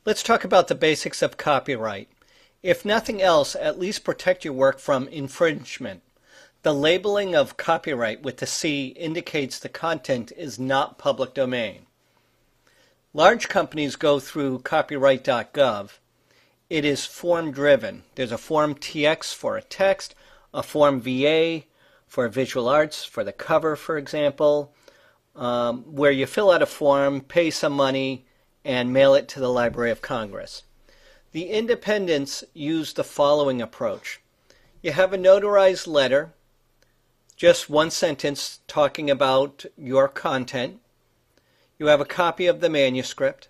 Let's talk about the basics of copyright. If nothing else, at least protect your work from infringement. The labeling of copyright with the C indicates the content is not public domain. Large companies go through copyright.gov. It is form-driven. There's a Form TX for a text, a Form VA for visual arts, for the cover, for example, where you fill out a form, pay some money, and mail it to the Library of Congress. The independents use the following approach. You have a notarized letter, just one sentence talking about your content. You have a copy of the manuscript.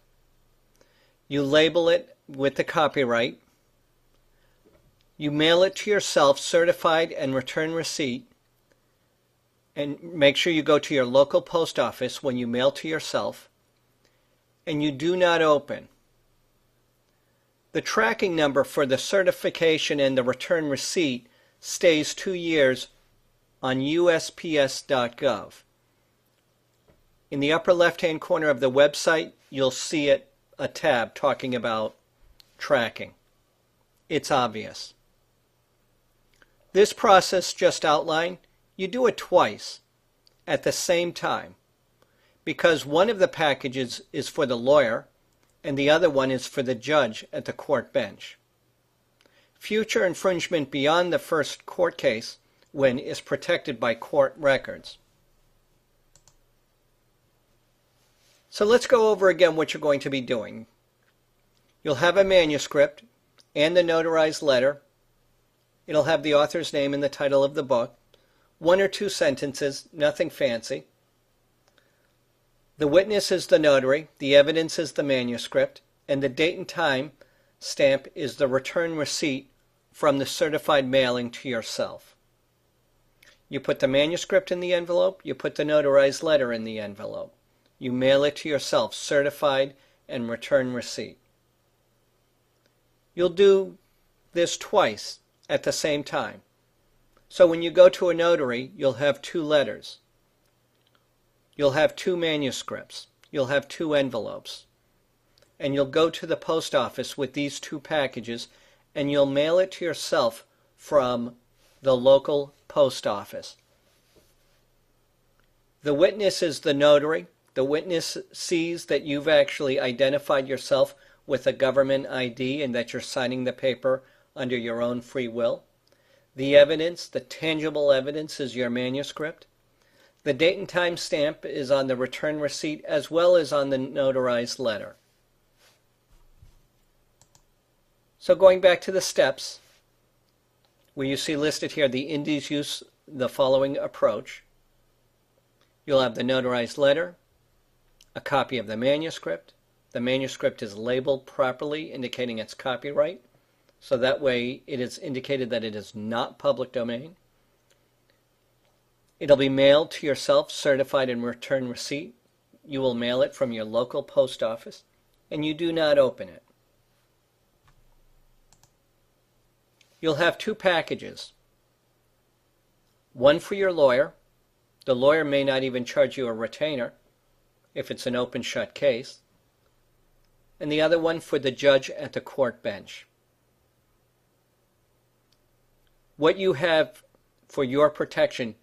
You label it with the copyright. You mail it to yourself, certified and return receipt. And make sure you go to your local post office when you mail to yourself. And you do not open. The tracking number for the certification and the return receipt stays 2 years on USPS.gov. In the upper left-hand corner of the website, you'll see a tab talking about tracking. It's obvious. This process just outlined, you do it twice at the same time, because one of the packages is for the lawyer and the other one is for the judge at the court bench. Future infringement beyond the first court case is protected by court records. So let's go over again what you're going to be doing. You'll have a manuscript and the notarized letter. It'll have the author's name and the title of the book. 1 or 2 sentences, nothing fancy. The witness is the notary, the evidence is the manuscript, and the date and time stamp is the return receipt from the certified mailing to yourself. You put the manuscript in the envelope, you put the notarized letter in the envelope. You mail it to yourself, certified and return receipt. You'll do this twice at the same time. So when you go to a notary, you'll have 2 letters. You'll have 2 manuscripts. You'll have 2 envelopes. And you'll go to the post office with these 2 packages and you'll mail it to yourself from the local post office. The witness is the notary. The witness sees that you've actually identified yourself with a government ID and that you're signing the paper under your own free will. The evidence, the tangible evidence, is your manuscript. The date and time stamp is on the return receipt as well as on the notarized letter. So going back to the steps, where you see listed here, the indies use the following approach. You'll have the notarized letter, a copy of the manuscript. The manuscript is labeled properly, indicating its copyright, so that way it is indicated that it is not public domain. It'll be mailed to yourself, certified and return receipt. You will mail it from your local post office, and you do not open it. You'll have 2 packages. One for your lawyer. The lawyer may not even charge you a retainer if it's an open-shut case. And the other one for the judge at the court bench. What you have for your protection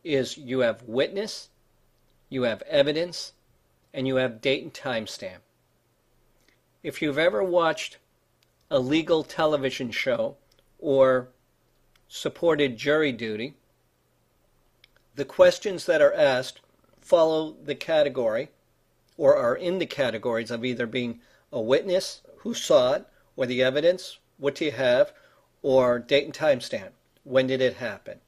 is you have witness, you have evidence, and you have date and time stamp. If you've ever watched a legal television show or supported jury duty, the questions that are asked follow the category or are in the categories of either being a witness, who saw it, or the evidence, what do you have, or date and time stamp, when did it happen.